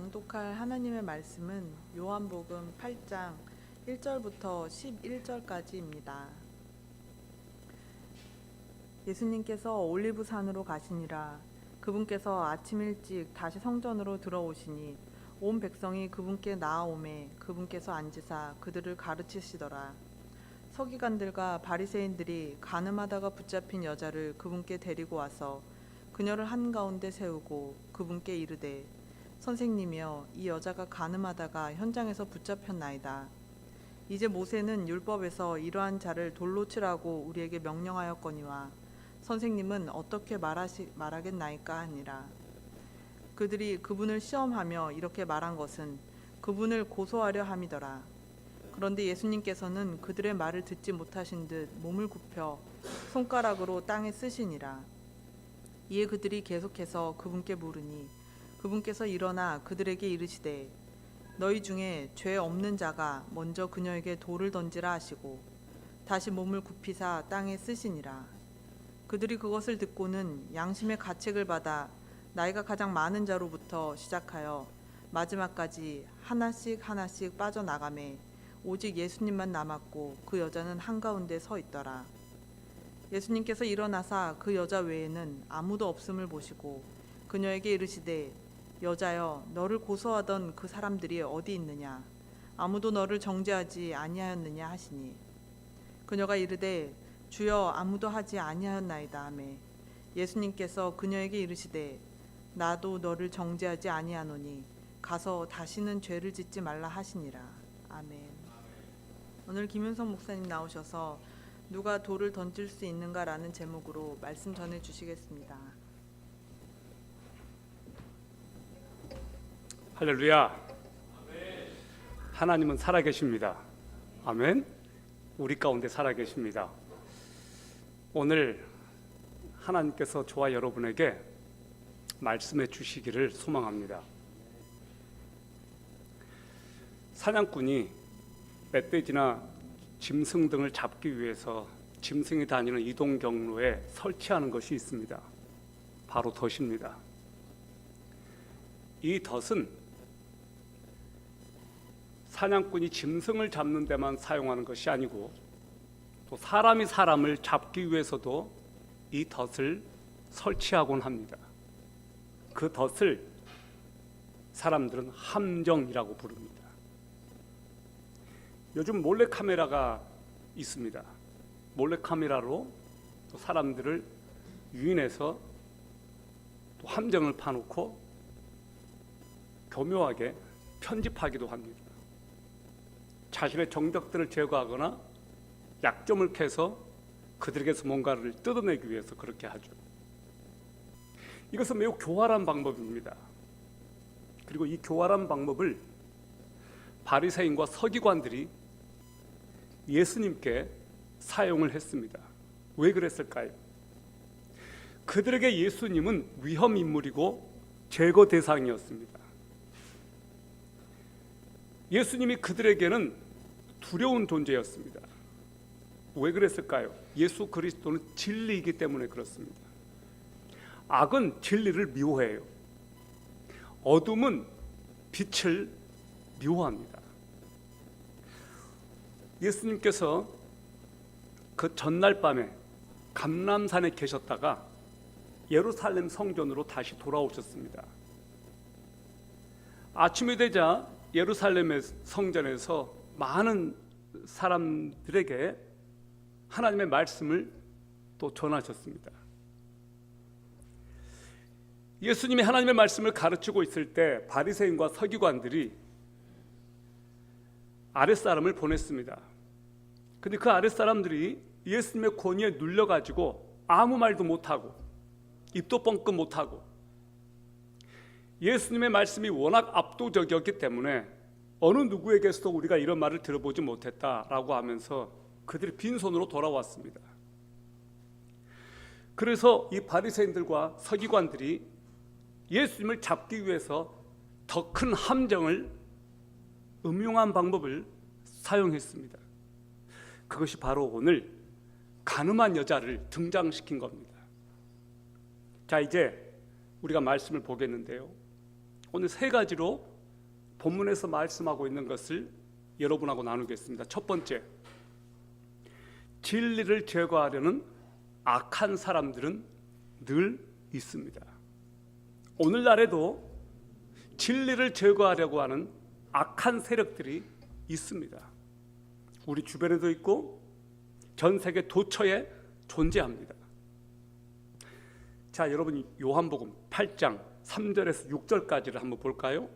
낭독할 하나님의 말씀은 요한복음 8장 1절부터 11절까지입니다. 예수님께서 올리브산으로 가시니라. 그분께서 아침 일찍 다시 성전으로 들어오시니 온 백성이 그분께 나아오매 그분께서 앉으사 그들을 가르치시더라. 서기관들과 바리새인들이 간음하다가 붙잡힌 여자를 그분께 데리고 와서 그녀를 한가운데 세우고 그분께 이르되 선생님이여, 이 여자가 간음하다가 현장에서 붙잡혔나이다. 이제 모세는 율법에서 이러한 자를 돌로 치라고 우리에게 명령하였거니와 선생님은 어떻게 말하겠나이까 하니라. 그들이 그분을 시험하며 이렇게 말한 것은 그분을 고소하려 함이더라. 그런데 예수님께서는 그들의 말을 듣지 못하신 듯 몸을 굽혀 손가락으로 땅에 쓰시니라. 이에 그들이 계속해서 그분께 물으니 그분께서 일어나 그들에게 이르시되 너희 중에 죄 없는 자가 먼저 그녀에게 돌을 던지라 하시고 다시 몸을 굽히사 땅에 쓰시니라. 그들이 그것을 듣고는 양심의 가책을 받아 나이가 가장 많은 자로부터 시작하여 마지막까지 하나씩 빠져나가매 오직 예수님만 남았고 그 여자는 한가운데 서 있더라. 예수님께서 일어나사 그 여자 외에는 아무도 없음을 보시고 그녀에게 이르시되 여자여, 너를 고소하던 그 사람들이 어디 있느냐? 아무도 너를 정죄하지 아니하였느냐 하시니 그녀가 이르되 주여, 아무도 하지 아니하였나이다 하매 예수님께서 그녀에게 이르시되 나도 너를 정죄하지 아니하노니 가서 다시는 죄를 짓지 말라 하시니라. 아멘. 오늘 김윤성 목사님 나오셔서 누가 돌을 던질 수 있는가라는 제목으로 말씀 전해 주시겠습니다. 할렐루야. 하나님은 살아계십니다. 아멘. 우리 가운데 살아계십니다. 오늘 하나님께서 저와 여러분에게 말씀해 주시기를 소망합니다. 사냥꾼이 멧돼지나 짐승 등을 잡기 위해서 짐승이 다니는 이동 경로에 설치하는 것이 있습니다. 바로 덫입니다. 이 덫은 사냥꾼이 짐승을 잡는 데만 사용하는 것이 아니고 또 사람이 사람을 잡기 위해서도 이 덫을 설치하곤 합니다. 그 덫을 사람들은 함정이라고 부릅니다. 요즘 몰래카메라가 있습니다. 몰래카메라로 또 사람들을 유인해서 또 함정을 파놓고 교묘하게 편집하기도 합니다. 자신의 정적들을 제거하거나 약점을 캐서 그들에게서 뭔가를 뜯어내기 위해서 그렇게 하죠. 이것은 매우 교활한 방법입니다. 그리고 이 교활한 방법을 바리새인과 서기관들이 예수님께 사용을 했습니다. 왜 그랬을까요? 그들에게 예수님은 위험 인물이고 제거 대상이었습니다. 예수님이 그들에게는 두려운 존재였습니다. 왜 그랬을까요? 예수 그리스도는 진리이기 때문에 그렇습니다. 악은 진리를 미워해요. 어둠은 빛을 미워합니다. 예수님께서 그 전날 밤에 감람산에 계셨다가 예루살렘 성전으로 다시 돌아오셨습니다. 아침이 되자 예루살렘의 성전에서 많은 사람들에게 하나님의 말씀을 또 전하셨습니다. 예수님이 하나님의 말씀을 가르치고 있을 때 바리새인과 서기관들이 아랫사람을 보냈습니다. 근데 그 아랫사람들이 예수님의 권위에 눌려가지고 아무 말도 못하고 입도 뻥끗 못하고 예수님의 말씀이 워낙 압도적이었기 때문에 어느 누구에게서도 우리가 이런 말을 들어보지 못했다라고 하면서 그들이 빈손으로 돌아왔습니다. 그래서 이 바리새인들과 서기관들이 예수님을 잡기 위해서 더 큰 함정을 음흉한 방법을 사용했습니다. 그것이 바로 오늘 간음한 여자를 등장시킨 겁니다. 자, 이제 우리가 말씀을 보겠는데요, 오늘 세 가지로 본문에서 말씀하고 있는 것을 여러분하고 나누겠습니다. 첫 번째, 진리를 제거하려는 악한 사람들은 늘 있습니다. 오늘날에도 진리를 제거하려고 하는 악한 세력들이 있습니다. 우리 주변에도 있고 전 세계 도처에 존재합니다. 자, 여러분 요한복음 8장 3절에서 6절까지를 한번 볼까요?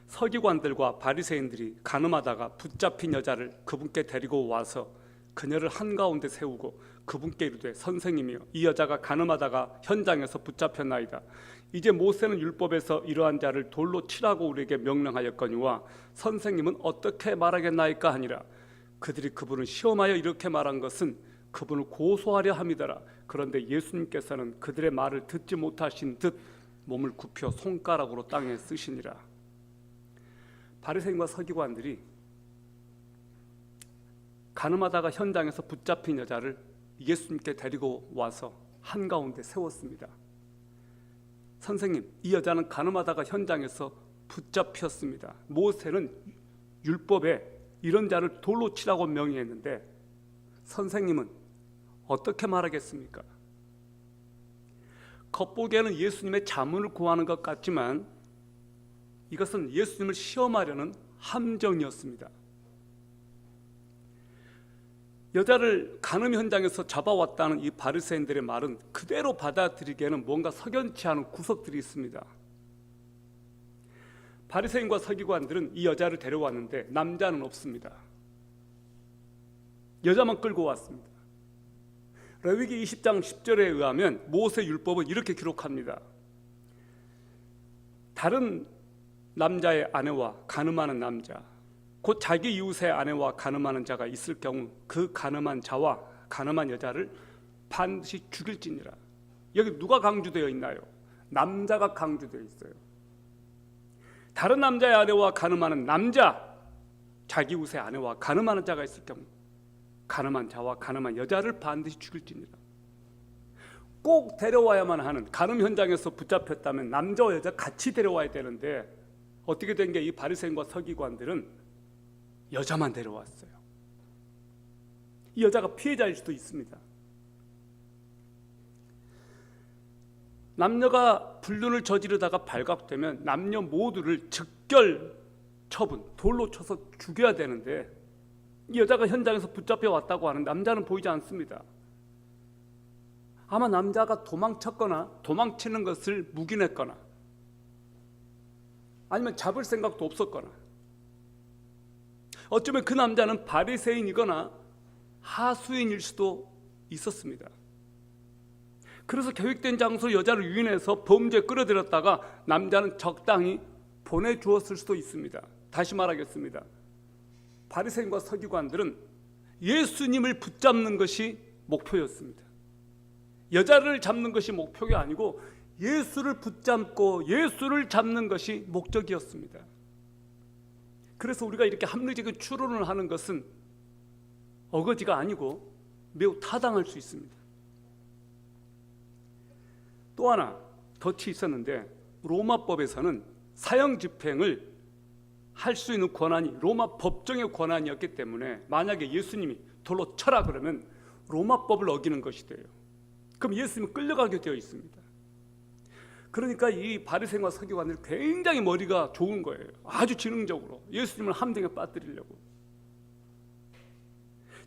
서기관들과 바리새인들이 간음하다가 붙잡힌 여자를 그분께 데리고 와서 그녀를 한가운데 세우고 그분께 이르되 선생님이여 이 여자가 간음하다가 현장에서 붙잡혔나이다. 이제 모세는 율법에서 이러한 자를 돌로 치라고 우리에게 명령하였거니와 선생님은 어떻게 말하겠나이까 하니라. 그들이 그분을 시험하여 이렇게 말한 것은 그분을 고소하려 함이더라. 그런데 예수님께서는 그들의 말을 듣지 못하신 듯 몸을 굽혀 손가락으로 땅에 쓰시니라. 바리새인과 서기관들이 간음하다가 현장에서 붙잡힌 여자를 예수님께 데리고 와서 한가운데 세웠습니다. 선생님, 이 여자는 간음하다가 현장에서 붙잡혔습니다. 모세는 율법에 이런 자를 돌로 치라고 명의했는데 선생님은 어떻게 말하겠습니까? 겉보기에는 예수님의 자문을 구하는 것 같지만 이것은 예수님을 시험하려는 함정이었습니다. 여자를 간음 현장에서 잡아왔다는 이 바리새인들의 말은 그대로 받아들이기에는 뭔가 석연치 않은 구석들이 있습니다. 바리새인과 서기관들은 이 여자를 데려왔는데 남자는 없습니다. 여자만 끌고 왔습니다. 레위기 20장 10절에 의하면 모세 율법은 이렇게 기록합니다. 다른 남자의 아내와 간음하는 남자, 곧 자기 이웃의 아내와 간음하는 자가 있을 경우 그 간음한 자와 간음한 여자를 반드시 죽일지니라. 여기 누가 강조되어 있나요? 남자가 강조되어 있어요. 다른 남자의 아내와 간음하는 남자, 자기 이웃의 아내와 간음하는 자가 있을 경우 간음한 자와 간음한 여자를 반드시 죽일지니라. 꼭 데려와야만 하는, 간음 현장에서 붙잡혔다면 남자와 여자 같이 데려와야 되는데 어떻게 된 게 이 바리새인과 서기관들은 여자만 데려왔어요. 이 여자가 피해자일 수도 있습니다. 남녀가 불륜을 저지르다가 발각되면 남녀 모두를 즉결 처분, 돌로 쳐서 죽여야 되는데 이 여자가 현장에서 붙잡혀 왔다고 하는 남자는 보이지 않습니다. 아마 남자가 도망쳤거나 도망치는 것을 묵인했거나 아니면 잡을 생각도 없었거나 어쩌면 그 남자는 바리새인이거나 하수인일 수도 있었습니다. 그래서 계획된 장소로 여자를 유인해서 범죄에 끌어들였다가 남자는 적당히 보내주었을 수도 있습니다. 다시 말하겠습니다. 바리새인과 서기관들은 예수님을 붙잡는 것이 목표였습니다. 여자를 잡는 것이 목표가 아니고 예수를 붙잡고 예수를 잡는 것이 목적이었습니다. 그래서 우리가 이렇게 합리적인 추론을 하는 것은 어거지가 아니고 매우 타당할 수 있습니다. 또 하나 덫이 있었는데 로마법에서는 사형 집행을 할 수 있는 권한이 로마 법정의 권한이었기 때문에 만약에 예수님이 돌로 쳐라 그러면 로마법을 어기는 것이 돼요. 그럼 예수님은 끌려가게 되어 있습니다. 그러니까 이 바리새인과 서기관들이 굉장히 머리가 좋은 거예요. 아주 지능적으로 예수님을 함정에 빠뜨리려고.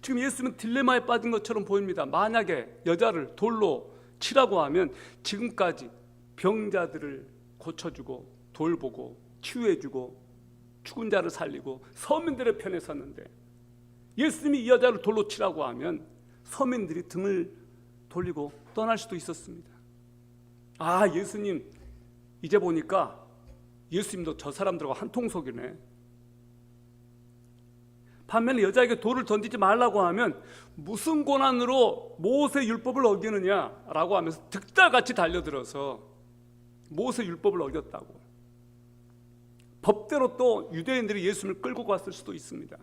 지금 예수님은 딜레마에 빠진 것처럼 보입니다. 만약에 여자를 돌로 치라고 하면 지금까지 병자들을 고쳐주고 돌보고 치유해주고 죽은 자를 살리고 서민들의 편에 섰는데 예수님이 이 여자를 돌로 치라고 하면 서민들이 등을 돌리고 떠날 수도 있었습니다. 아, 예수님 이제 보니까 예수님도 저 사람들과 한통속이네. 반면에 여자에게 돌을 던지지 말라고 하면 무슨 권한으로 모세 율법을 어기느냐라고 하면서 득달같이 달려들어서 모세 율법을 어겼다고. 법대로 또 유대인들이 예수님을 끌고 갔을 수도 있습니다.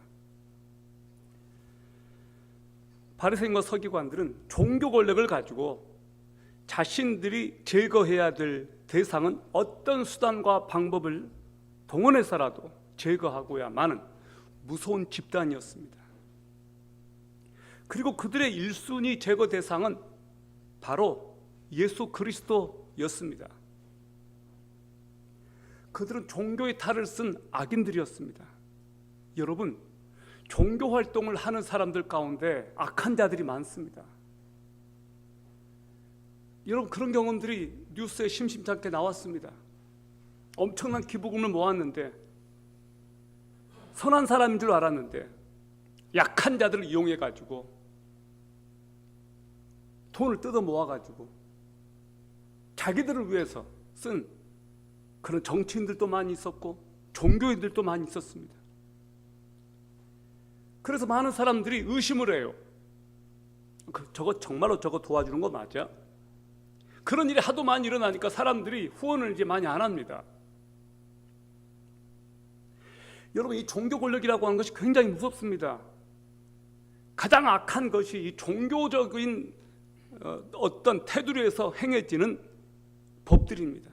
바리새인과 서기관들은 종교 권력을 가지고 자신들이 제거해야 될 대상은 어떤 수단과 방법을 동원해서라도 제거하고야만은 무서운 집단이었습니다. 그리고 그들의 1순위 제거 대상은 바로 예수 그리스도였습니다. 그들은 종교의 탈을 쓴 악인들이었습니다. 여러분, 종교 활동을 하는 사람들 가운데 악한 자들이 많습니다. 여러분, 그런 경험들이 뉴스에 심심찮게 나왔습니다. 엄청난 기부금을 모았는데, 선한 사람인 줄 알았는데 약한 자들을 이용해가지고 돈을 뜯어 모아가지고 자기들을 위해서 쓴 그런 정치인들도 많이 있었고 종교인들도 많이 있었습니다. 그래서 많은 사람들이 의심을 해요. 정말로 저거 도와주는 거 맞아? 그런 일이 하도 많이 일어나니까 사람들이 후원을 이제 많이 안 합니다. 여러분, 이 종교 권력이라고 하는 것이 굉장히 무섭습니다. 가장 악한 것이 이 종교적인 어떤 테두리에서 행해지는 법들입니다.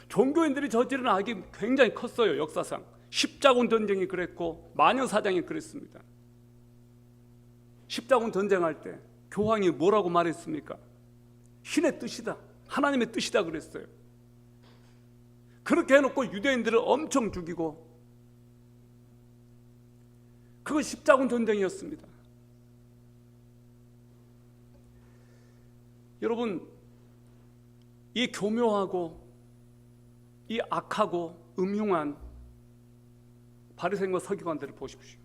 종교인들이 저지른 악이 굉장히 컸어요. 역사상 십자군 전쟁이 그랬고 마녀사냥이 그랬습니다. 십자군 전쟁할 때 교황이 뭐라고 말했습니까? 신의 뜻이다, 하나님의 뜻이다 그랬어요. 그렇게 해놓고 유대인들을 엄청 죽이고, 그건 십자군 전쟁이었습니다. 여러분, 이 교묘하고 이 악하고 음흉한 바리새인과 서기관들을 보십시오.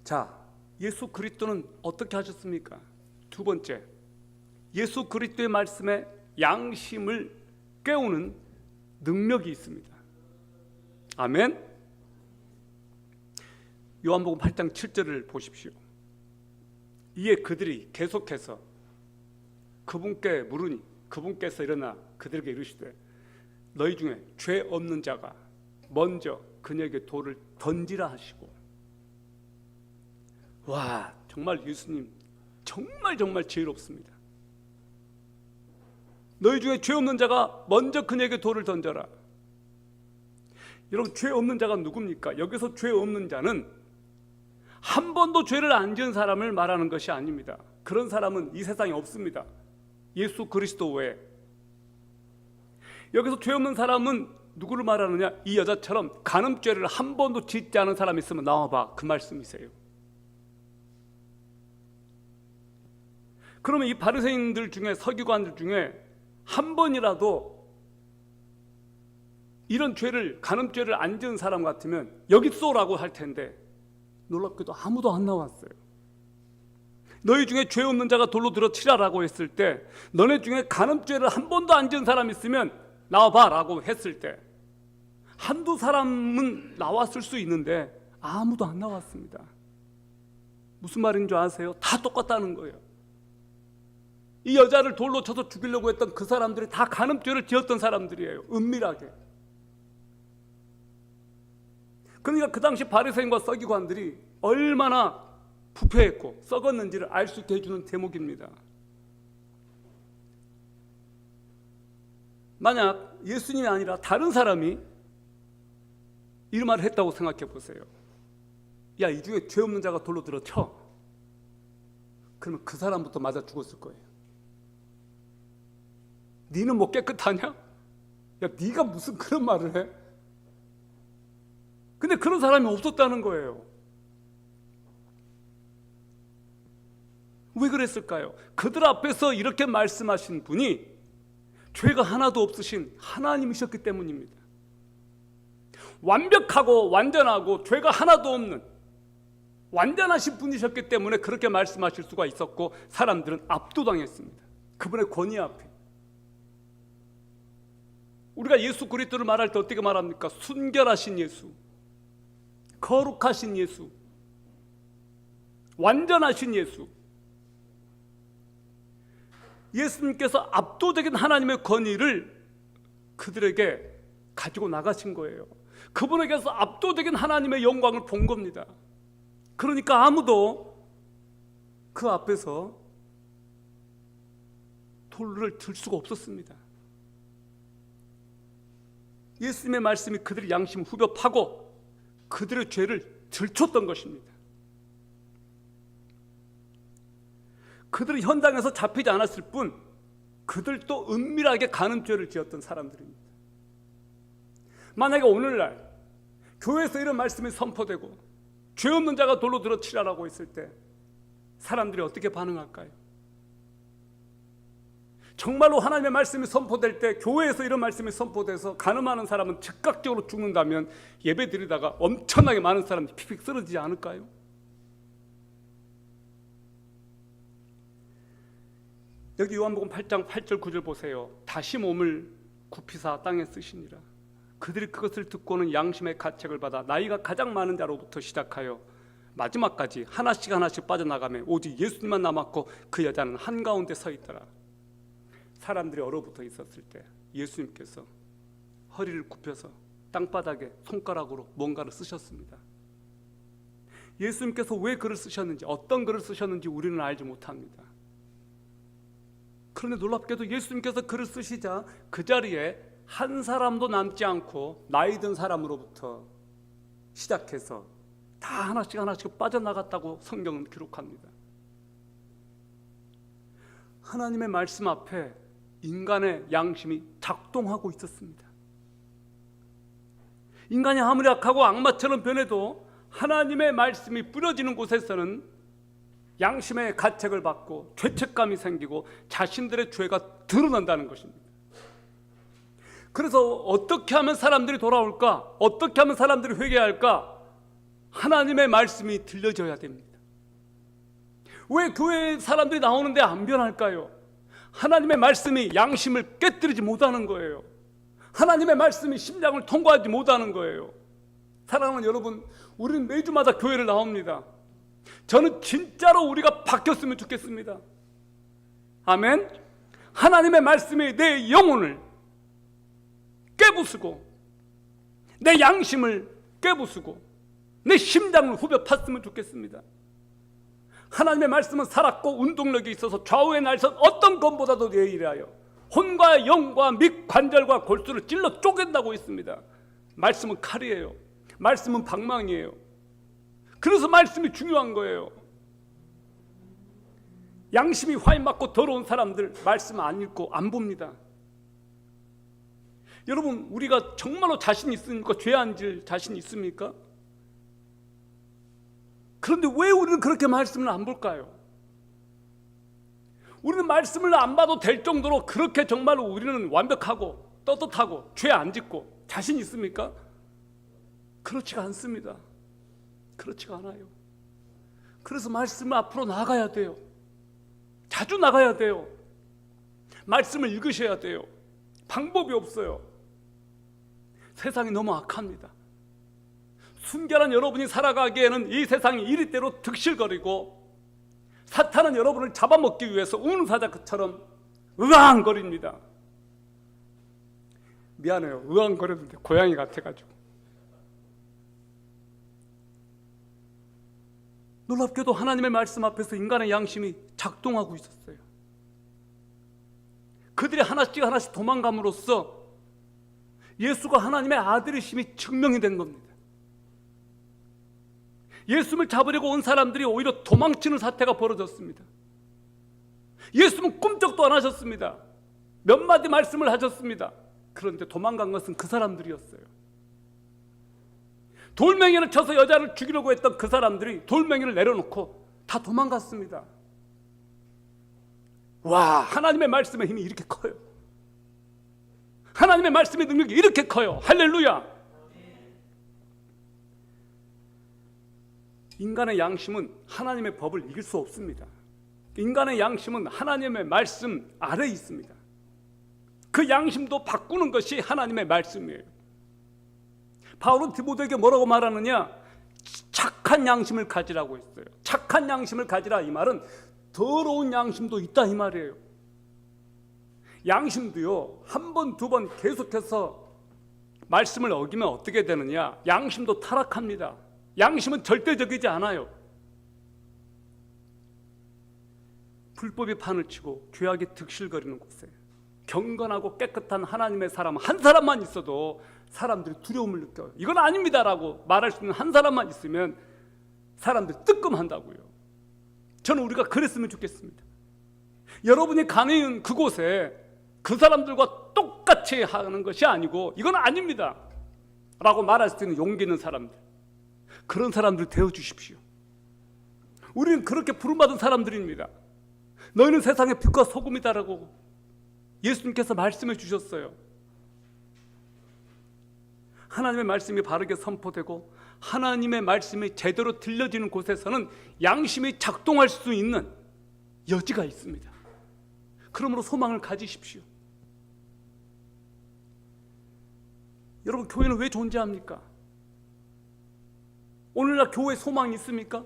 자, 예수 그리스도는 어떻게 하셨습니까? 두 번째, 예수 그리스도의 말씀에 양심을 깨우는 능력이 있습니다. 아멘. 요한복음 8장 7절을 보십시오. 이에 그들이 계속해서 그분께 물으니 그분께서 일어나 그들에게 이르시되 너희 중에 죄 없는 자가 먼저 그녀에게 돌을 던지라 하시고. 와, 정말 예수님 정말 지혜롭습니다. 너희 중에 죄 없는 자가 먼저 그녀에게 돌을 던져라. 여러분, 죄 없는 자가 누굽니까? 여기서 죄 없는 자는 한 번도 죄를 안 지은 사람을 말하는 것이 아닙니다. 그런 사람은 이 세상에 없습니다. 예수 그리스도 외에. 여기서 죄 없는 사람은 누구를 말하느냐? 이 여자처럼 간음죄를 한 번도 짓지 않은 사람이 있으면 나와봐, 그 말씀이세요. 그러면 이 바리새인들 중에, 서기관들 중에 한 번이라도 이런 죄를, 간음죄를 안 지은 사람 같으면 여기 쏘라고 할 텐데 놀랍게도 아무도 안 나왔어요. 너희 중에 죄 없는 자가 돌로 들어 치라라고 했을 때, 너네 중에 간음죄를 한 번도 안 지은 사람 있으면 나와봐 라고 했을 때 한두 사람은 나왔을 수 있는데 아무도 안 나왔습니다. 무슨 말인 줄 아세요? 다 똑같다는 거예요. 이 여자를 돌로 쳐서 죽이려고 했던 그 사람들이 다 간음죄를 지었던 사람들이에요. 은밀하게. 그러니까 그 당시 바리새인과 서기관들이 얼마나 부패했고 썩었는지를 알 수 있게 해주는 대목입니다. 만약 예수님이 아니라 다른 사람이 이 말을 했다고 생각해 보세요. 야, 이 중에 죄 없는 자가 돌로 들어 쳐. 그러면 그 사람부터 맞아 죽었을 거예요. 니는 뭐 깨끗하냐? 야, 니가 무슨 그런 말을 해? 근데 그런 사람이 없었다는 거예요. 왜 그랬을까요? 그들 앞에서 이렇게 말씀하신 분이 죄가 하나도 없으신 하나님이셨기 때문입니다. 완벽하고 완전하고 죄가 하나도 없는 완전하신 분이셨기 때문에 그렇게 말씀하실 수가 있었고, 사람들은 압도당했습니다. 그분의 권위 앞에. 우리가 예수 그리스도를 말할 때 어떻게 말합니까? 순결하신 예수, 거룩하신 예수, 완전하신 예수. 예수님께서 압도적인 하나님의 권위를 그들에게 가지고 나가신 거예요. 그분에게서 압도적인 하나님의 영광을 본 겁니다. 그러니까 아무도 그 앞에서 돌을 들 수가 없었습니다. 예수님의 말씀이 그들의 양심을 후벼 파고 그들의 죄를 들췄던 것입니다. 그들은 현장에서 잡히지 않았을 뿐 그들도 은밀하게 가는 죄를 지었던 사람들입니다. 만약에 오늘날 교회에서 이런 말씀이 선포되고 죄 없는 자가 돌로 들어 치라라고 했을 때 사람들이 어떻게 반응할까요? 정말로 하나님의 말씀이 선포될 때 교회에서 이런 말씀이 선포돼서 간음하는 사람은 즉각적으로 죽는다면 예배 드리다가 엄청나게 많은 사람들이 픽픽 쓰러지지 않을까요? 여기 요한복음 8장 8절 9절 보세요. 다시 몸을 굽히사 땅에 쓰시니라. 그들이 그것을 듣고는 양심의 가책을 받아 나이가 가장 많은 자로부터 시작하여 마지막까지 하나씩 하나씩 빠져나가며 오직 예수님만 남았고 그 여자는 한가운데 서 있더라. 사람들이 얼어붙어 있었을 때 예수님께서 허리를 굽혀서 땅바닥에 손가락으로 뭔가를 쓰셨습니다. 예수님께서 왜 글을 쓰셨는지, 어떤 글을 쓰셨는지 우리는 알지 못합니다. 그런데 놀랍게도 예수님께서 글을 쓰시자 그 자리에 한 사람도 남지 않고 나이 든 사람으로부터 시작해서 다 하나씩 하나씩 빠져나갔다고 성경은 기록합니다. 하나님의 말씀 앞에 인간의 양심이 작동하고 있었습니다. 인간이 아무리 악하고 악마처럼 변해도 하나님의 말씀이 뿌려지는 곳에서는 양심의 가책을 받고 죄책감이 생기고 자신들의 죄가 드러난다는 것입니다. 그래서 어떻게 하면 사람들이 돌아올까? 어떻게 하면 사람들이 회개할까? 하나님의 말씀이 들려져야 됩니다. 왜 교회에 사람들이 나오는데 안 변할까요? 하나님의 말씀이 양심을 깨뜨리지 못하는 거예요. 하나님의 말씀이 심장을 통과하지 못하는 거예요. 사랑하는 여러분, 우리는 매주마다 교회를 나옵니다. 저는 진짜로 우리가 바뀌었으면 좋겠습니다. 아멘. 하나님의 말씀이 내 영혼을 깨부수고 내 양심을 깨부수고 내 심장을 후벼 팠으면 좋겠습니다. 하나님의 말씀은 살았고 운동력이 있어서 좌우의 날선 어떤 것보다도 예리하여 혼과 영과 및 관절과 골수를 찔러 쪼갠다고 있습니다. 말씀은 칼이에요. 말씀은 방망이에요. 그래서 말씀이 중요한 거예요. 양심이 화인 맞고 더러운 사람들 말씀 안 읽고 안 봅니다. 여러분, 우리가 정말로 자신 있습니까? 죄 안 질 자신 있습니까? 그런데 왜 우리는 그렇게 말씀을 안 볼까요? 우리는 말씀을 안 봐도 될 정도로 그렇게 정말로 우리는 완벽하고 떳떳하고 죄 안 짓고 자신 있습니까? 그렇지가 않습니다. 그렇지가 않아요. 그래서 말씀을 앞으로 나가야 돼요. 자주 나가야 돼요. 말씀을 읽으셔야 돼요. 방법이 없어요. 세상이 너무 악합니다. 순결한 여러분이 살아가기에는 이 세상이 이리대로 득실거리고 사탄은 여러분을 잡아먹기 위해서 우는 사자처럼 으앙거립니다. 미안해요. 으앙거렸는데 고양이 같아가지고. 놀랍게도 하나님의 말씀 앞에서 인간의 양심이 작동하고 있었어요. 그들이 하나씩 하나씩 도망감으로써 예수가 하나님의 아들이심이 증명이 된 겁니다. 예수님을 잡으려고 온 사람들이 오히려 도망치는 사태가 벌어졌습니다. 예수님은 꿈쩍도 안 하셨습니다. 몇 마디 말씀을 하셨습니다. 그런데 도망간 것은 그 사람들이었어요. 돌멩이를 쳐서 여자를 죽이려고 했던 그 사람들이 돌멩이를 내려놓고 다 도망갔습니다. 와, 하나님의 말씀의 힘이 이렇게 커요. 하나님의 말씀의 능력이 이렇게 커요. 할렐루야. 인간의 양심은 하나님의 법을 이길 수 없습니다. 인간의 양심은 하나님의 말씀 아래에 있습니다. 그 양심도 바꾸는 것이 하나님의 말씀이에요. 바울은 디모데에게 뭐라고 말하느냐? 착한 양심을 가지라고 했어요. 착한 양심을 가지라, 이 말은 더러운 양심도 있다 이 말이에요. 양심도요, 한 번, 두 번 계속해서 말씀을 어기면 어떻게 되느냐? 양심도 타락합니다. 양심은 절대적이지 않아요. 불법이 판을 치고 죄악이 득실거리는 곳에 경건하고 깨끗한 하나님의 사람 한 사람만 있어도 사람들이 두려움을 느껴요. 이건 아닙니다라고 말할 수 있는 한 사람만 있으면 사람들이 뜨끔한다고요. 저는 우리가 그랬으면 좋겠습니다. 여러분이 가는 그곳에 그 사람들과 똑같이 하는 것이 아니고 이건 아닙니다 라고 말할 수 있는 용기 있는 사람들, 그런 사람들 되어주십시오. 우리는 그렇게 부름받은 사람들입니다. 너희는 세상의 빛과 소금이다라고 예수님께서 말씀해 주셨어요. 하나님의 말씀이 바르게 선포되고 하나님의 말씀이 제대로 들려지는 곳에서는 양심이 작동할 수 있는 여지가 있습니다. 그러므로 소망을 가지십시오. 여러분, 교회는 왜 존재합니까? 오늘날 교회에 소망이 있습니까?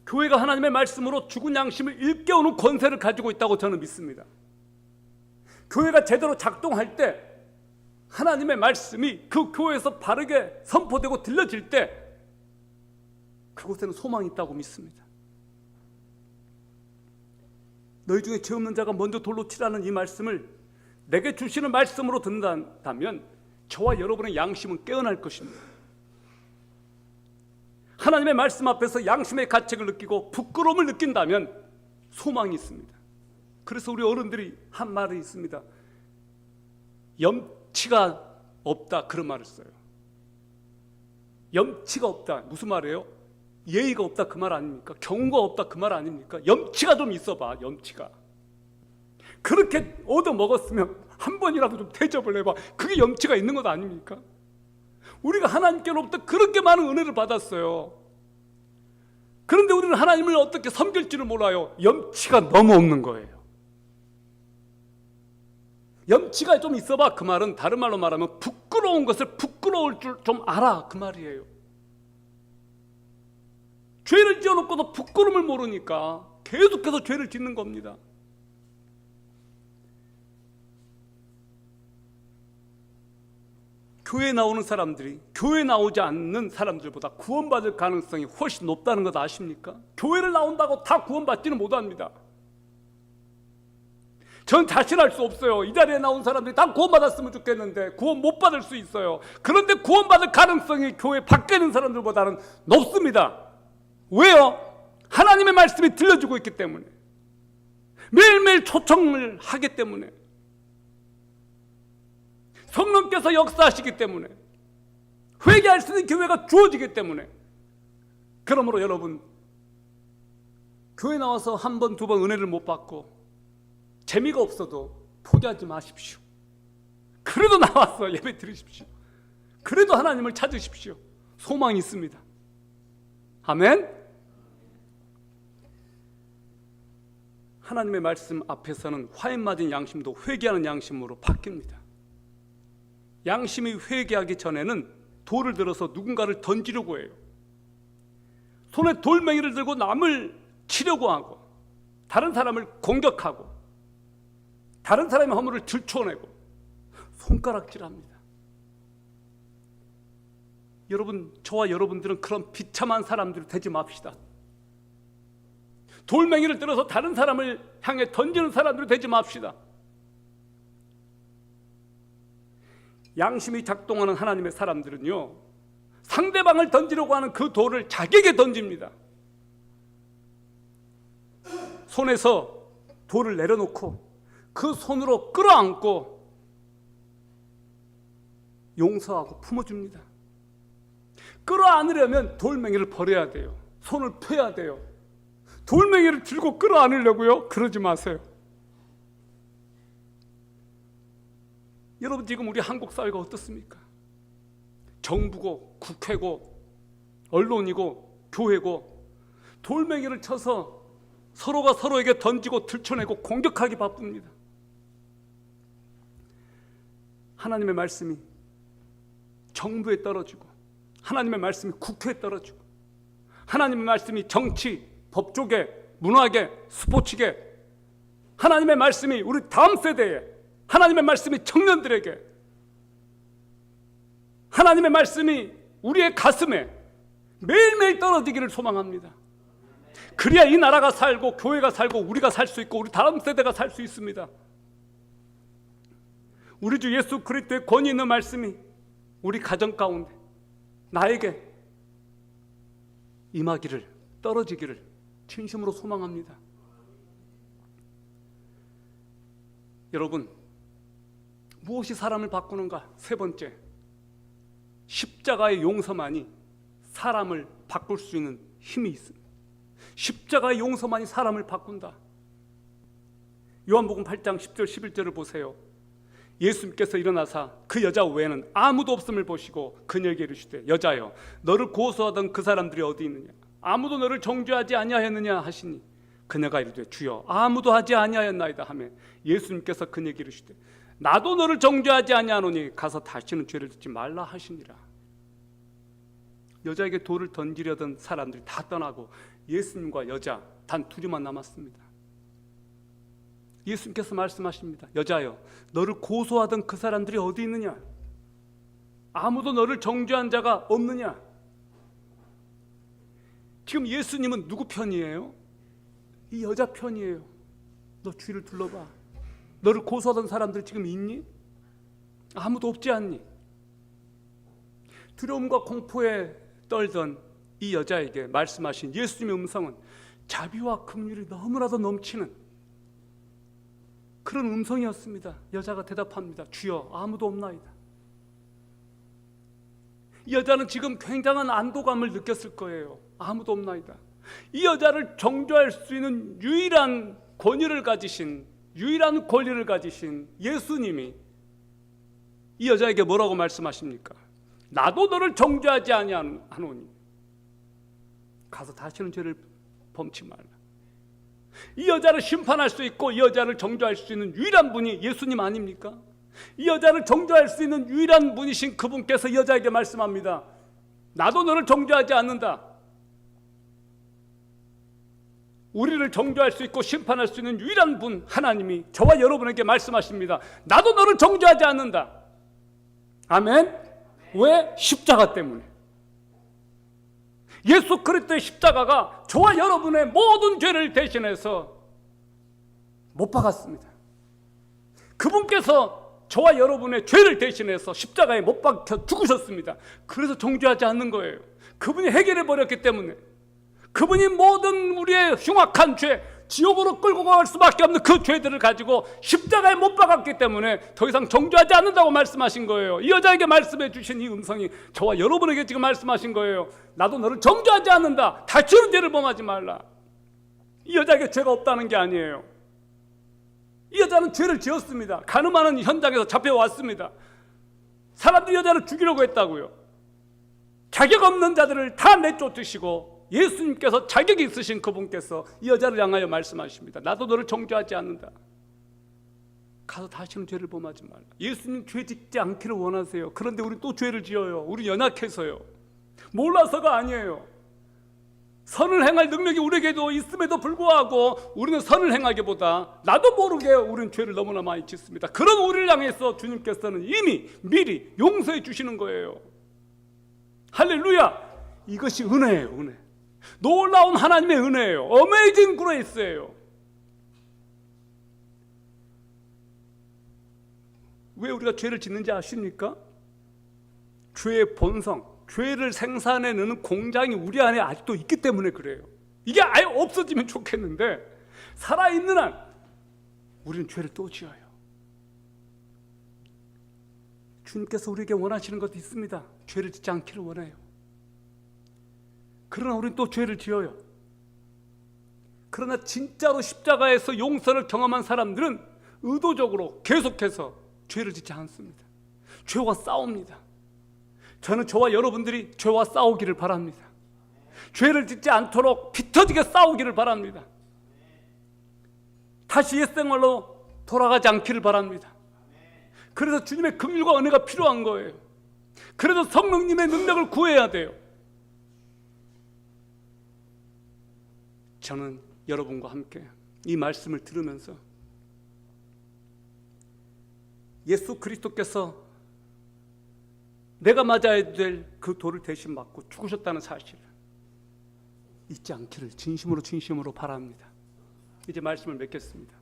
교회가 하나님의 말씀으로 죽은 양심을 일깨우는 권세를 가지고 있다고 저는 믿습니다. 교회가 제대로 작동할 때 하나님의 말씀이 그 교회에서 바르게 선포되고 들려질 때 그곳에는 소망이 있다고 믿습니다. 너희 중에 죄 없는 자가 먼저 돌로 치라는 이 말씀을 내게 주시는 말씀으로 듣는다면 저와 여러분의 양심은 깨어날 것입니다. 하나님의 말씀 앞에서 양심의 가책을 느끼고 부끄러움을 느낀다면 소망이 있습니다. 그래서 우리 어른들이 한 말이 있습니다. 염치가 없다, 그런 말을 써요. 염치가 없다, 무슨 말이에요? 예의가 없다, 그 말 아닙니까? 경고가 없다, 그 말 아닙니까? 염치가 좀 있어봐, 염치가. 그렇게 얻어먹었으면 한 번이라도 좀 대접을 해봐. 그게 염치가 있는 것 아닙니까? 우리가 하나님께로부터 그렇게 많은 은혜를 받았어요. 그런데 우리는 하나님을 어떻게 섬길지를 몰라요. 염치가 너무 없는 거예요. 염치가 좀 있어봐, 그 말은 다른 말로 말하면 부끄러운 것을 부끄러울 줄 좀 알아, 그 말이에요. 죄를 지어놓고도 부끄러움을 모르니까 계속해서 죄를 짓는 겁니다. 교회에 나오는 사람들이 교회에 나오지 않는 사람들보다 구원받을 가능성이 훨씬 높다는 것 아십니까? 교회를 나온다고 다 구원받지는 못합니다. 전 자신할 수 없어요. 이 자리에 나온 사람들이 다 구원받았으면 좋겠는데 구원 못 받을 수 있어요. 그런데 구원받을 가능성이 교회 밖에 있는 사람들보다는 높습니다. 왜요? 하나님의 말씀이 들려주고 있기 때문에, 매일매일 초청을 하기 때문에, 성령께서 역사하시기 때문에, 회개할 수 있는 기회가 주어지기 때문에. 그러므로 여러분, 교회 나와서 한 번, 두 번 은혜를 못 받고 재미가 없어도 포기하지 마십시오. 그래도 나와서 예배 드리십시오. 그래도 하나님을 찾으십시오. 소망이 있습니다. 아멘. 하나님의 말씀 앞에서는 화인 맞은 양심도 회개하는 양심으로 바뀝니다. 양심이 회개하기 전에는 돌을 들어서 누군가를 던지려고 해요. 손에 돌멩이를 들고 남을 치려고 하고, 다른 사람을 공격하고, 다른 사람의 허물을 들춰내고 손가락질합니다. 여러분, 저와 여러분들은 그런 비참한 사람들이 되지 맙시다. 돌멩이를 들어서 다른 사람을 향해 던지는 사람들이 되지 맙시다. 양심이 작동하는 하나님의 사람들은요, 상대방을 던지려고 하는 그 돌을 자기에게 던집니다. 손에서 돌을 내려놓고 그 손으로 끌어안고 용서하고 품어줍니다. 끌어안으려면 돌멩이를 버려야 돼요. 손을 펴야 돼요. 돌멩이를 들고 끌어안으려고요? 그러지 마세요. 여러분, 지금 우리 한국 사회가 어떻습니까? 정부고 국회고 언론이고 교회고 돌멩이를 쳐서 서로가 서로에게 던지고 들춰내고 공격하기 바쁩니다. 하나님의 말씀이 정부에 떨어지고, 하나님의 말씀이 국회에 떨어지고, 하나님의 말씀이 정치, 법조계, 문화계, 스포츠계, 하나님의 말씀이 우리 다음 세대에, 하나님의 말씀이 청년들에게, 하나님의 말씀이 우리의 가슴에 매일매일 떨어지기를 소망합니다. 그래야 이 나라가 살고 교회가 살고 우리가 살 수 있고 우리 다음 세대가 살 수 있습니다. 우리 주 예수 그리스도의 권위 있는 말씀이 우리 가정 가운데 나에게 임하기를, 떨어지기를 진심으로 소망합니다. 여러분, 무엇이 사람을 바꾸는가? 세 번째, 십자가의 용서만이 사람을 바꿀 수 있는 힘이 있습니다. 십자가의 용서만이 사람을 바꾼다. 요한복음 8장 10절 11절을 보세요. 예수님께서 일어나사 그 여자 외에는 아무도 없음을 보시고 그녀에게 이르시되 여자여 너를 고소하던 그 사람들이 어디 있느냐? 아무도 너를 정죄하지 아니하였느냐 하시니 그녀가 이르되 주여 아무도 하지 아니하였나이다 하며 예수님께서 그녀에게 이르시되 나도 너를 정죄하지 아니하노니 가서 다시는 죄를 짓지 말라 하시니라. 여자에게 돌을 던지려던 사람들이 다 떠나고 예수님과 여자 단 둘이만 남았습니다. 예수님께서 말씀하십니다. 여자여 너를 고소하던 그 사람들이 어디 있느냐? 아무도 너를 정죄한 자가 없느냐? 지금 예수님은 누구 편이에요? 이 여자 편이에요. 너 주위를 둘러봐. 너를 고소하던 사람들 지금 있니? 아무도 없지 않니? 두려움과 공포에 떨던 이 여자에게 말씀하신 예수님의 음성은 자비와 긍휼이 너무나도 넘치는 그런 음성이었습니다. 여자가 대답합니다. 주여 아무도 없나이다. 이 여자는 지금 굉장한 안도감을 느꼈을 거예요. 아무도 없나이다. 이 여자를 정죄할 수 있는 유일한 권위를 가지신, 유일한 권리를 가지신 예수님이 이 여자에게 뭐라고 말씀하십니까? 나도 너를 정죄하지 아니하노니 가서 다시는 죄를 범치 말라. 이 여자를 심판할 수 있고 이 여자를 정죄할 수 있는 유일한 분이 예수님 아닙니까? 이 여자를 정죄할 수 있는 유일한 분이신 그분께서 이 여자에게 말씀합니다. 나도 너를 정죄하지 않는다. 우리를 정죄할 수 있고 심판할 수 있는 유일한 분 하나님이 저와 여러분에게 말씀하십니다. 나도 너를 정죄하지 않는다. 아멘. 왜? 십자가 때문에. 예수 그리스도의 십자가가 저와 여러분의 모든 죄를 대신해서 못 박았습니다. 그분께서 저와 여러분의 죄를 대신해서 십자가에 못 박혀 죽으셨습니다. 그래서 정죄하지 않는 거예요. 그분이 해결해 버렸기 때문에. 그분이 모든 우리의 흉악한 죄, 지옥으로 끌고 갈 수밖에 없는 그 죄들을 가지고 십자가에 못 박았기 때문에 더 이상 정죄하지 않는다고 말씀하신 거예요. 이 여자에게 말씀해 주신 이 음성이 저와 여러분에게 지금 말씀하신 거예요. 나도 너를 정죄하지 않는다. 다시는 죄를 범하지 말라. 이 여자에게 죄가 없다는 게 아니에요. 이 여자는 죄를 지었습니다. 가늠하는 현장에서 잡혀왔습니다. 사람들이 여자를 죽이려고 했다고요. 자격 없는 자들을 다 내쫓으시고 예수님께서 자격이 있으신 그분께서 이 여자를 향하여 말씀하십니다. 나도 너를 정죄하지 않는다. 가서 다시는 죄를 범하지 말라. 예수님 죄 짓지 않기를 원하세요. 그런데 우리 또 죄를 지어요. 우리 연약해서요. 몰라서가 아니에요. 선을 행할 능력이 우리에게도 있음에도 불구하고 우리는 선을 행하기보다 나도 모르게 우리는 죄를 너무나 많이 짓습니다. 그런 우리를 향해서 주님께서는 이미 미리 용서해 주시는 거예요. 할렐루야. 이것이 은혜예요. 은혜. 놀라운 하나님의 은혜예요. 어메이징 그레이스예요. 왜 우리가 죄를 짓는지 아십니까? 죄의 본성, 죄를 생산해내는 공장이 우리 안에 아직도 있기 때문에 그래요. 이게 아예 없어지면 좋겠는데 살아있는 한 우리는 죄를 또 지어요. 주님께서 우리에게 원하시는 것도 있습니다. 죄를 짓지 않기를 원해요. 그러나 우리는 또 죄를 지어요. 그러나 진짜로 십자가에서 용서를 경험한 사람들은 의도적으로 계속해서 죄를 짓지 않습니다. 죄와 싸웁니다. 저는 저와 여러분들이 죄와 싸우기를 바랍니다. 죄를 짓지 않도록 피 터지게 싸우기를 바랍니다. 다시 옛생활로 돌아가지 않기를 바랍니다. 그래서 주님의 긍휼과 은혜가 필요한 거예요. 그래서 성령님의 능력을 구해야 돼요. 저는 여러분과 함께 이 말씀을 들으면서 예수 그리스도께서 내가 맞아야 될 그 돌을 대신 맞고 죽으셨다는 사실을 잊지 않기를 진심으로 바랍니다. 이제 말씀을 맺겠습니다.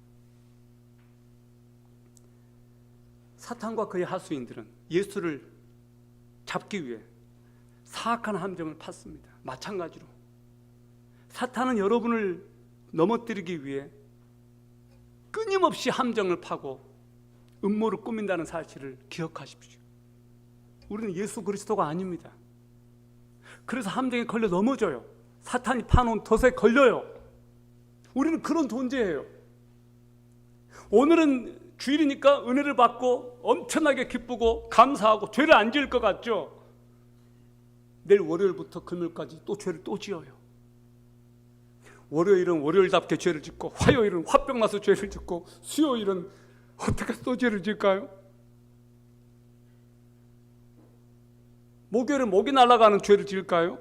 사탄과 그의 하수인들은 예수를 잡기 위해 사악한 함정을 팠습니다. 마찬가지로 사탄은 여러분을 넘어뜨리기 위해 끊임없이 함정을 파고 음모를 꾸민다는 사실을 기억하십시오. 우리는 예수 그리스도가 아닙니다. 그래서 함정에 걸려 넘어져요. 사탄이 파놓은 덫에 걸려요. 우리는 그런 존재예요. 오늘은 주일이니까 은혜를 받고 엄청나게 기쁘고 감사하고 죄를 안 지을 것 같죠? 내일 월요일부터 금요일까지 또 죄를 또 지어요. 월요일은 월요일답게 죄를 짓고, 화요일은 화병 나서 죄를 짓고, 수요일은 어떻게 또 죄를 질까요? 목요일은 목이 날아가는 죄를 지을까요?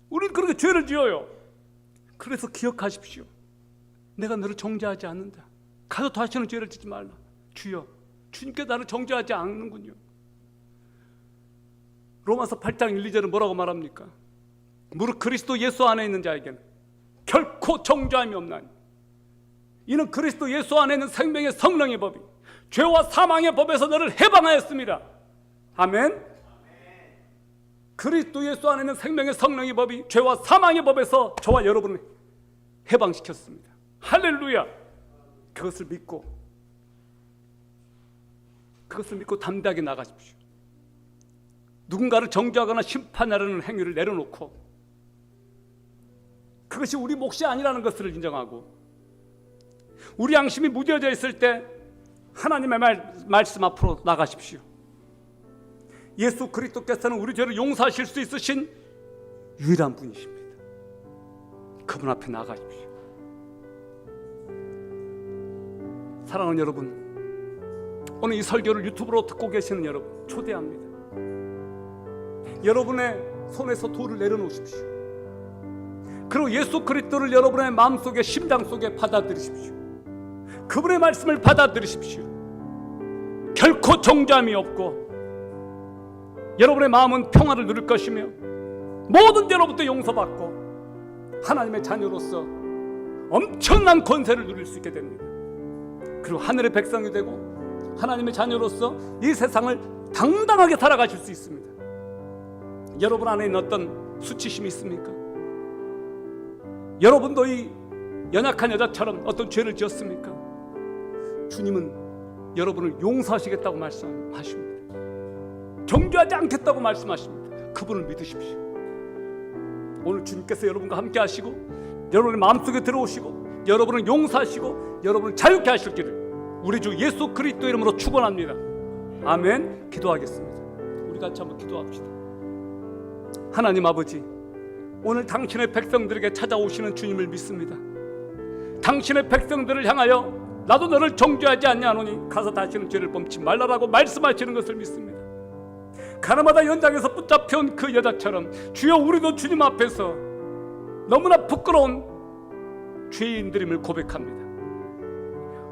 우리는 그렇게 죄를 지어요. 그래서 기억하십시오. 내가 너를 정죄하지 않는다. 가서 다시는 죄를 짓지 말라. 주여, 주님께 나를 정죄하지 않는군요. 로마서 8장 1, 2절은 뭐라고 말합니까? 무릇 그리스도 예수 안에 있는 자에게는 결코 정죄함이 없나니 이는 그리스도 예수 안에 있는 생명의 성령의 법이 죄와 사망의 법에서 너를 해방하였습니다. 아멘. 그리스도 예수 안에 있는 생명의 성령의 법이 죄와 사망의 법에서 저와 여러분을 해방시켰습니다. 할렐루야. 그것을 믿고 담대하게 나가십시오. 누군가를 정죄하거나 심판하려는 행위를 내려놓고 그것이 우리 몫이 아니라는 것을 인정하고, 우리 양심이 무뎌져 있을 때 하나님의 말씀 앞으로 나가십시오. 예수 그리스도께서는 우리 죄를 용서하실 수 있으신 유일한 분이십니다. 그분 앞에 나가십시오. 사랑하는 여러분, 오늘 이 설교를 유튜브로 듣고 계시는 여러분 초대합니다. 여러분의 손에서 돌을 내려놓으십시오. 그리고 예수 그리스도를 여러분의 마음속에, 심장 속에 받아들이십시오. 그분의 말씀을 받아들이십시오. 결코 정죄함이 없고 여러분의 마음은 평화를 누릴 것이며 모든 죄로부터 용서받고 하나님의 자녀로서 엄청난 권세를 누릴 수 있게 됩니다. 그리고 하늘의 백성이 되고 하나님의 자녀로서 이 세상을 당당하게 살아가실 수 있습니다. 여러분 안에 있는 어떤 수치심이 있습니까? 여러분도 이 연약한 여자처럼 어떤 죄를 지었습니까? 주님은 여러분을 용서하시겠다고 말씀하십니다. 정죄하지 않겠다고 말씀하십니다. 그분을 믿으십시오. 오늘 주님께서 여러분과 함께 하시고 여러분의 마음속에 들어오시고 여러분을 용서하시고 여러분을 자유케 하실 길을 우리 주 예수 그리스도 이름으로 축원합니다. 아멘. 기도하겠습니다. 우리 같이 한번 기도합시다. 하나님 아버지, 오늘 당신의 백성들에게 찾아오시는 주님을 믿습니다. 당신의 백성들을 향하여 나도 너를 정죄하지 않냐노니 가서 다시는 죄를 범치 말라라고 말씀하시는 것을 믿습니다. 가나마다 연장에서 붙잡혀온 그 여자처럼 주여 우리도 주님 앞에서 너무나 부끄러운 죄인들임을 고백합니다.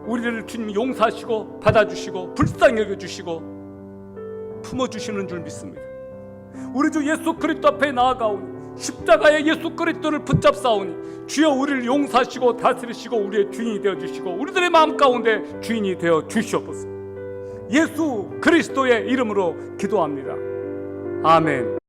우리를 주님 용서하시고 받아주시고 불쌍히 여겨주시고 품어주시는 줄 믿습니다. 우리 주 예수 그리스도 앞에 나아가오니 십자가의 예수 그리스도를 붙잡사오니 주여 우리를 용서하시고 다스리시고 우리의 주인이 되어주시고 우리들의 마음 가운데 주인이 되어 주시옵소서. 예수 그리스도의 이름으로 기도합니다. 아멘.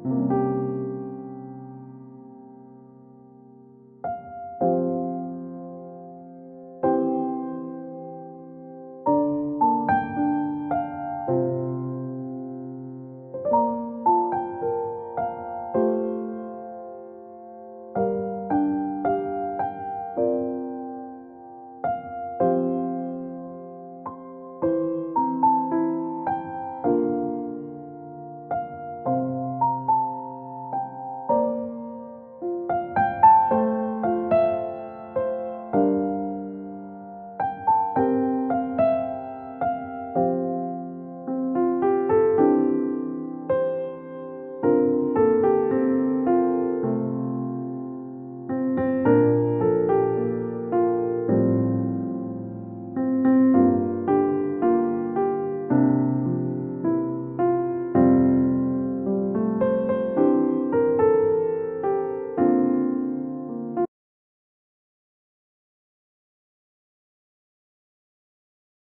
아멘.